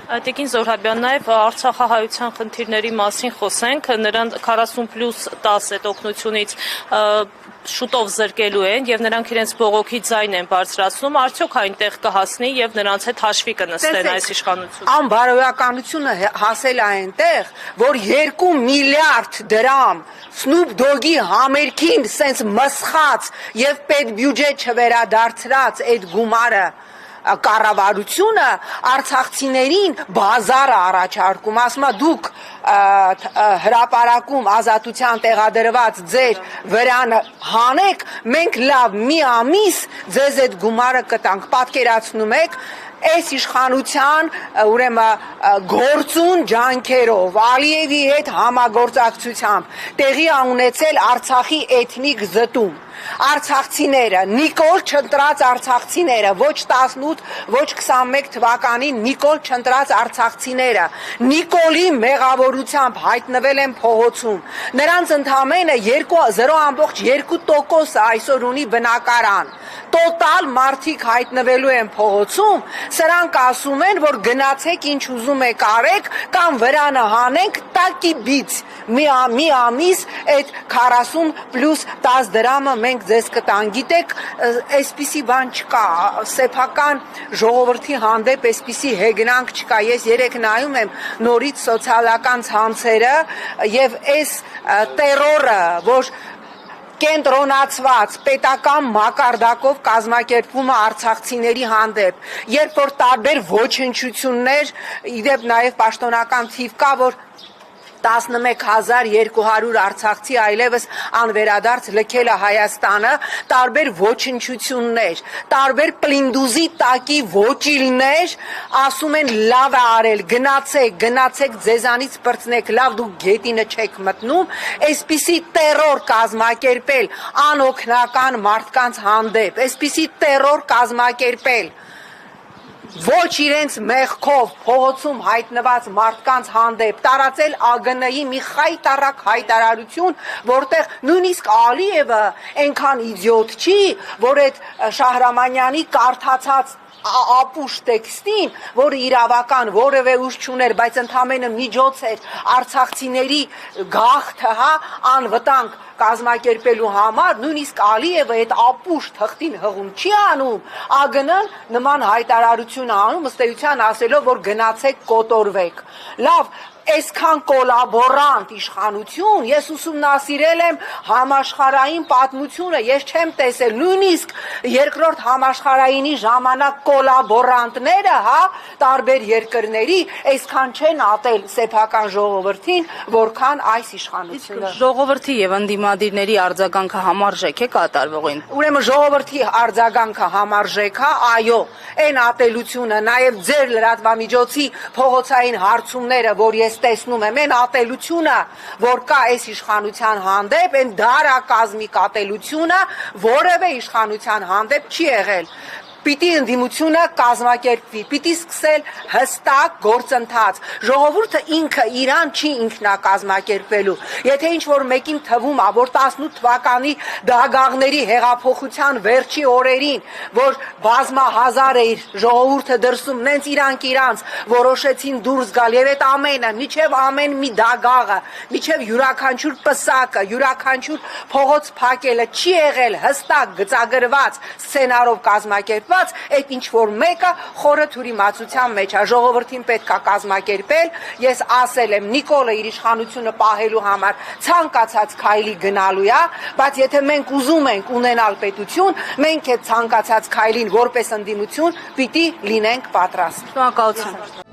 Տիկին Զոհրաբյան, նաև Արցախահայության խնդիրների մասին խոսենք, նրան 40+10 այդ օգնությունից շուտով զրկելու են եւ նրանք իրենց բողոքի ձայն են բարձրացնում, արդյոք այնտեղ կհասնի եւ նրանց հետ հաշվի կնստեն այս իշխանությունը։ Անբարոյականությունը հասել է այնտեղ, որ 2 միլիարդ դրամ Snoop Dogg-ի համերգին սենց մսխած եւ պետբյուջե չվերադարձրած այդ գումարը կառավարությունը արցախցիներին բազար առաջարկում, ասում է դուք հրապարակում ազատության տեղադրված ձեր վրանը հանեք, մենք լավ մի ամիս ձեզ այդ գումարը կտանք, պատկերացնում եք այս իշխանության ուրեմն գործուն ջանքերով Ալիևի հետ համագործակցությամբ տեղի ունեցել Արցախի էթնիկ զտում Արցախցիները, Նիկոլ չընտրած արցախցիները, ոչ 18, ոչ 21 թվականին Նիկոլ չընտրած արցախցիները, Նիկոլի մեղավորությամբ հայտնվել են փողոցում, նրանց ընդամենը 0.2% այսօր ունի բնակարան, տոտալ մարդիկ հայտնվելու են փողոցում, սրանք ասում են, որ գնացեք ինչ ուզում եք արեք, կամ վրանը հանենք տակի բիծ, մի ամիս այդ 40+10 դրամը մենք ձեզ կտան, գիտեք, այսպիսի բան չկա, սեփական ժողովրդի հանդեպ այսպիսի հեգնանք չկա, ես երեք նայում եմ նորից սոցիալական ցանցերը եւ այս տերորը, որ կենտրոնացված պետական մակարդակով կազմակերպվում է արցախցիների հանդեպ, երբ որ տարբեր ոչնչություններ, իդեպ նաև պաշտոնական թիվ կա, որ 11200 արցախցի այլևս անվերադարձ լքել է Հայաստանը, տարբեր ոչնչություններ, տարբեր պլինդուզի տակի ոճիլներ, ասում են լավ է արել, գնացեք ձեզանից պրծնեք, լավ դուք գետինը չեք մտնում, այսպիսի տերոր կազմակերպել անօգնական մարդկանց հանդեպ, այսպիսի տերոր կազմակերպել ոչ իրենց մեղքով փողոցում հայտնված մարդկանց հանդեպ տարածել ԱԳՆ-ի մի խայտարակ հայտարարություն, որտեղ նույնիսկ Ալիևը այնքան իդիոտ չի, որ այդ Շահրամանյանի կարդացած ապուշ տեքստին, որը իրավական որևէ ուժ չուներ, բայց ընդամենը միջոց էր արցախցիների գաղթը, անվտանգ կազմակերպելու համար, նույնիսկ Ալիևը այդ ապուշ թղթին հղում չի անում, ԱԳՆ-ն նման հայտարարություն անում, ըստ էության ասելով, որ գնացեք կոտորվեք։ Լավ, այսքան կոլաբորանտ իշխանություն, ես ուսումնասիրել եմ համաշխարհային պատմությունը, ես չեմ տեսել, նույնիսկ երկրորդ համաշխարհայինի ժամանակ կոլաբորանտները, տարբեր երկրների, այսքան չեն ատել սեփական ժողովրդին, որքան այս իշխանությունը։ Ժողովրդի եւ ընդդիմադիրների արձագանքը համարժեք է կատարվողին։ Ուրեմն ժողովրդի արձագանքը համարժեք է, այո, այն ատելությունը, նաեւ ձեր լրատվամիջոցի փողոցային հարցումները, որ ես տեսնում եմ, այն ատելությունը, որ կա այս իշխանության հանդեպ, այն դարակազմիկ ատելությունը որևէ իշխանության հանդեպ չի եղել։ Պիտի ընդդիմությունը կազմակերպվի, պիտի սկսել հստակ գործընթաց։ Ժողովուրդը ինքը իրան չի ինքնակազմակերպվելու։ Եթե ինչ-որ մեկին թվում է, որ 18 թվականի դագաղների հեղափոխության վերջի օրերին, որ բազմահազար էր ժողովուրդը դրսում, նենց իրանք որոշեցին դուրս գալ եւ այդ ամենը, միջև ամեն մի դագաղը, միջև յուրաքանչյուր պսակը, յուրաքանչյուր փողոց փակելը չի եղել հստակ գծագրված սցենարով կազմակերպված, այդ ինչ-որ մեկը խորը թյուրիմացության մեջ է, ժողովրդին պետք է կազմակերպել, ես ասել եմ, Նիկոլը իր իշխանությունը պահելու համար ցանկացած քայլի գնալու է, բայց եթե մենք ուզում ենք ունենալ պետություն, մենք այդ ցանկացած քայլին որպես ընդդիմություն պիտի լինենք պատրաստ։ Շնորհակալություն։